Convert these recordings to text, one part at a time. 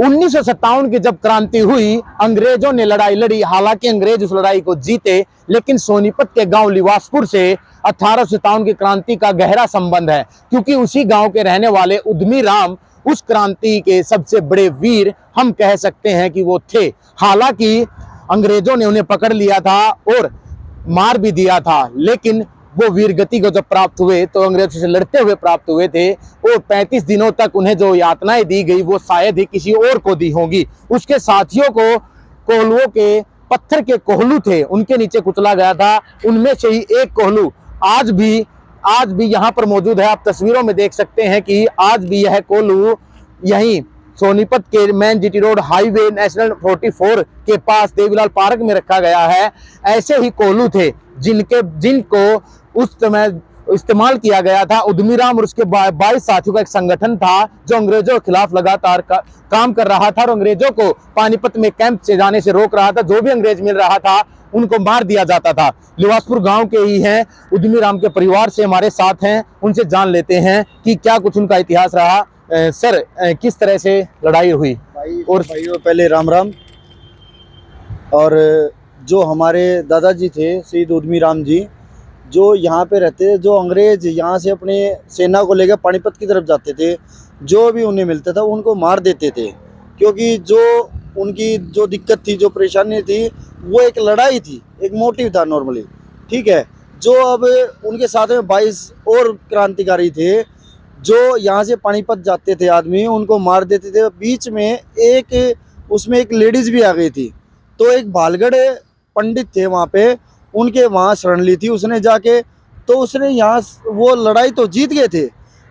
1957 की जब क्रांति हुई, अंग्रेजों ने लड़ाई लड़ी। हालांकि अंग्रेज उस लड़ाई को जीते, लेकिन सोनीपत के गांव लिवासपुर से 1857 की क्रांति का गहरा संबंध है, क्योंकि उसी गांव के रहने वाले उद्यमी राम उस क्रांति के सबसे बड़े वीर हम कह सकते हैं कि वो थे। हालांकि अंग्रेजों ने उन्हें पकड़ लिया था और मार भी दिया था, लेकिन वो वीर गति को जब प्राप्त हुए तो अंग्रेजों से लड़ते हुए प्राप्त हुए थे। और 35 दिनों तक उन्हें जो यातनाएं दी गई वो शायद ही किसी और को दी होंगी। उसके साथियों को कोहलुओं के पत्थर के कोहलू थे, उनके नीचे कुचला गया था। उनमें से ही एक कोहलू आज भी यहाँ पर मौजूद है। आप तस्वीरों में देख सकते हैं कि आज भी यह कोहलू यहीं सोनीपत के main GT road highway national 44 के पास देवीलाल पार्क में रखा गया है। ऐसे ही कोहलू थे जिनको उस समय इस्तेमाल किया गया था। उद्यमी राम और उसके 22 साथियों का एक संगठन था जो अंग्रेजों के खिलाफ लगातार काम कर रहा था और अंग्रेजों को पानीपत में कैंप से जाने से रोक रहा था। जो भी अंग्रेज मिल रहा था उनको मार दिया जाता था। लिवासपुर गांव के ही हैं, उद्यमी राम के परिवार से हमारे साथ हैं, उनसे जान लेते हैं कि क्या कुछ उनका इतिहास रहा। सर, किस तरह से लड़ाई हुई? और भाइयों, पहले राम राम। और जो हमारे दादाजी थे शहीद उद्यमी राम जी, जो यहाँ पे रहते थे, जो अंग्रेज यहाँ से अपने सेना को लेकर पानीपत की तरफ जाते थे, जो भी उन्हें मिलता था उनको मार देते थे। क्योंकि जो उनकी जो दिक्कत थी, जो परेशानी थी, वो एक लड़ाई थी, एक मोटिव था नॉर्मली, ठीक है। जो अब उनके साथ में 22 और क्रांतिकारी थे जो यहाँ से पानीपत जाते थे, आदमी उनको मार देते थे। बीच में उसमें एक लेडीज़ भी आ गई थी। तो एक भालगढ़ पंडित थे वहाँ पे, उनके वहाँ शरण ली थी उसने जाके। तो उसने यहाँ वो लड़ाई तो जीत गए थे,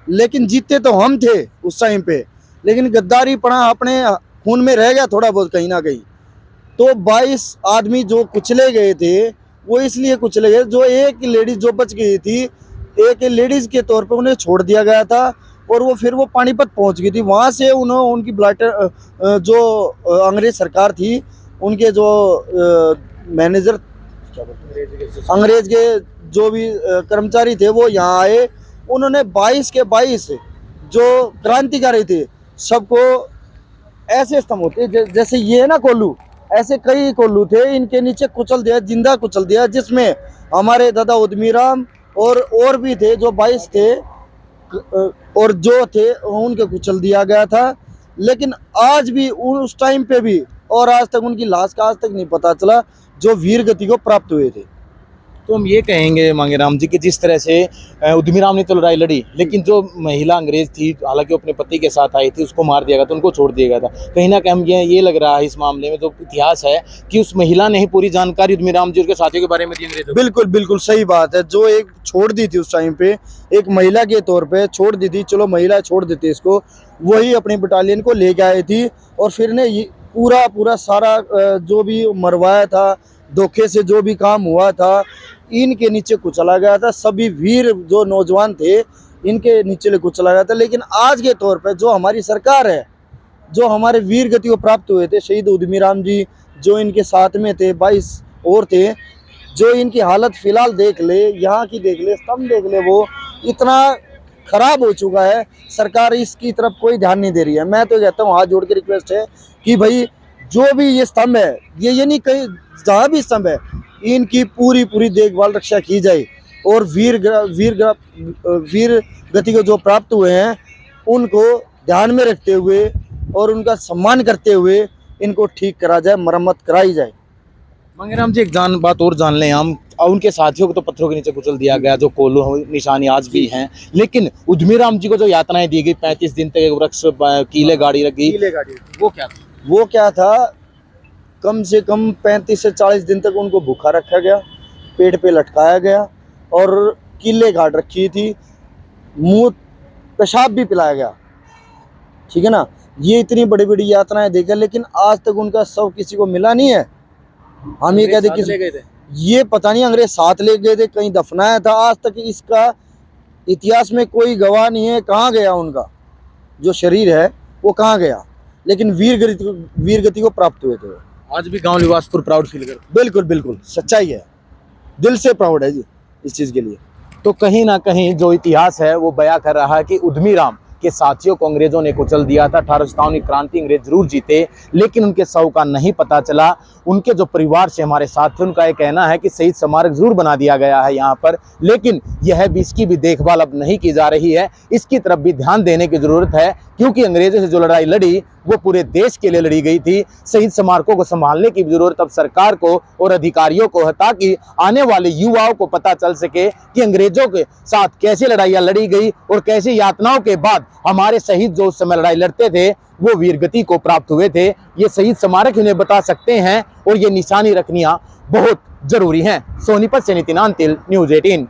लेकिन जीतते तो हम थे उस टाइम पे, लेकिन गद्दारी पना अपने खून में रह गया थोड़ा बहुत कहीं ना कहीं। तो 22 आदमी जो कुचले गए थे वो इसलिए कुचले गए, जो एक लेडीज जो बच गई थी, एक लेडीज के तौर पे उन्हें छोड़ दिया गया था। और वो पानीपत पहुंच गई थी। वहाँ से उनकी ब्लाटर जो अंग्रेज सरकार थी, उनके जो मैनेजर, अंग्रेज के जो भी कर्मचारी थे वो यहाँ आए। उन्होंने 22 के 22 जो क्रांतिकारी थे सबको ऐसे स्तंभ होते जैसे ये है ना कोल्लू, ऐसे कई कोल्लू थे, इनके नीचे कुचल दिया, जिंदा कुचल दिया, जिसमें हमारे दादा उद्यमी राम और भी थे जो 22 थे और जो थे उनके कुचल दिया गया था। लेकिन आज भी उस टाइम पे भी और आज तक उनकी लाश का आज तक नहीं पता चला जो वीर गति को प्राप्त हुए थे। तो हम ये कहेंगे मांगेराम जी कि जिस तरह से उद्यमी राम ने तो लड़ाई लड़ी, लेकिन जो महिला अंग्रेज थी, हालांकि अपने पति के साथ आई थी, उसको मार दिया गया था, उनको छोड़ दिया गया था। कहीं ना कहीं हम ये लग रहा है इस मामले में जो इतिहास है कि उस महिला ने ही पूरी जानकारी उद्यमी राम जी और उसके साथियों के बारे में दी अंग्रेजों। बिल्कुल बिल्कुल सही बात है। जो एक छोड़ दी थी उस टाइम पे, एक महिला के तौर पे छोड़ दी थी, चलो महिला छोड़ देती इसको, वही अपनी बटालियन को लेके आई थी और फिर ने पूरा सारा जो भी मरवाया था, धोखे से जो भी काम हुआ था, इनके नीचे कुचला गया था। सभी वीर जो नौजवान थे इनके नीचे कुचला गया था। लेकिन आज के तौर पे जो हमारी सरकार है, जो हमारे वीर गति को प्राप्त हुए थे शहीद उद्यमी राम जी, जो इनके साथ में थे 22 और थे, जो इनकी हालत फिलहाल देख ले, यहाँ की देख ले, स्तंभ देख ले, वो इतना खराब हो चुका है। सरकार इसकी तरफ कोई ध्यान नहीं दे रही है। मैं तो कहता हूँ हाथ जोड़ के रिक्वेस्ट है कि भाई जो भी ये स्तंभ है, ये नहीं कहीं जहाँ भी स्तंभ है, इनकी पूरी देखभाल रक्षा की जाए और वीर गति को जो प्राप्त हुए हैं उनको ध्यान में रखते हुए और उनका सम्मान करते हुए इनको ठीक करा जाए, मरम्मत कराई जाए। मांगेराम जी, एक बात और जान लें हम, उनके साथियों को तो पत्थरों के नीचे कुचल दिया गया, जो कोल्हू निशानी आज भी हैं, लेकिन उद्यमी राम जी को जो यातनाएं दी गई, 35 दिन तक वृक्ष कीले गाड़ी रखी, वो क्या था? कम से कम 35 से 40 दिन तक उनको भूखा रखा गया, पेड़ पे लटकाया गया और कीले गाड़ रखी थी, मुंह पेशाब भी पिलाया गया, ठीक है ना। ये इतनी बड़ी बड़ी यातनाएं देकर, लेकिन आज तक उनका शव किसी को मिला नहीं है। हम ये कहते कि ये पता नहीं अंग्रेज साथ ले गए थे, कहीं दफनाया था, आज तक इसका इतिहास में कोई गवाह नहीं है कहाँ गया उनका जो शरीर है, वो कहाँ गया। लेकिन वीर गति को प्राप्त हुए थे। आज भी गांव लिवासपुर प्राउड फील कर। बिल्कुल बिल्कुल सच्चाई है, दिल से प्राउड है जी इस चीज़ के लिए। तो कहीं ना कहीं जो इतिहास है वो बयां कर रहा है कि उद्यमी राम के साथियों को अंग्रेजों ने कुचल दिया था। 1857 की क्रांति अंग्रेज जरूर जीते, लेकिन उनके शव का नहीं पता चला। उनके जो परिवार से हमारे साथ थे, उनका ये कहना है कि शहीद स्मारक जरूर बना दिया गया है यहाँ पर, लेकिन यह भी, इसकी भी देखभाल अब नहीं की जा रही है। इसकी तरफ भी ध्यान देने की जरूरत है, क्योंकि अंग्रेजों से जो लड़ाई लड़ी वो पूरे देश के लिए लड़ी गई थी। शहीद स्मारकों को संभालने की जरूरत अब सरकार को और अधिकारियों को है, ताकि आने वाले युवाओं को पता चल सके कि अंग्रेजों के साथ कैसे लड़ाइयाँ लड़ी गई और कैसे यातनाओं के बाद हमारे शहीद जो उस समय लड़ाई लड़ते थे वो वीरगति को प्राप्त हुए थे। ये शहीद स्मारक उन्हें बता सकते हैं और ये निशानी रखनियाँ बहुत जरूरी हैं। सोनीपत से नितिन अंतिल, न्यूज़ 18।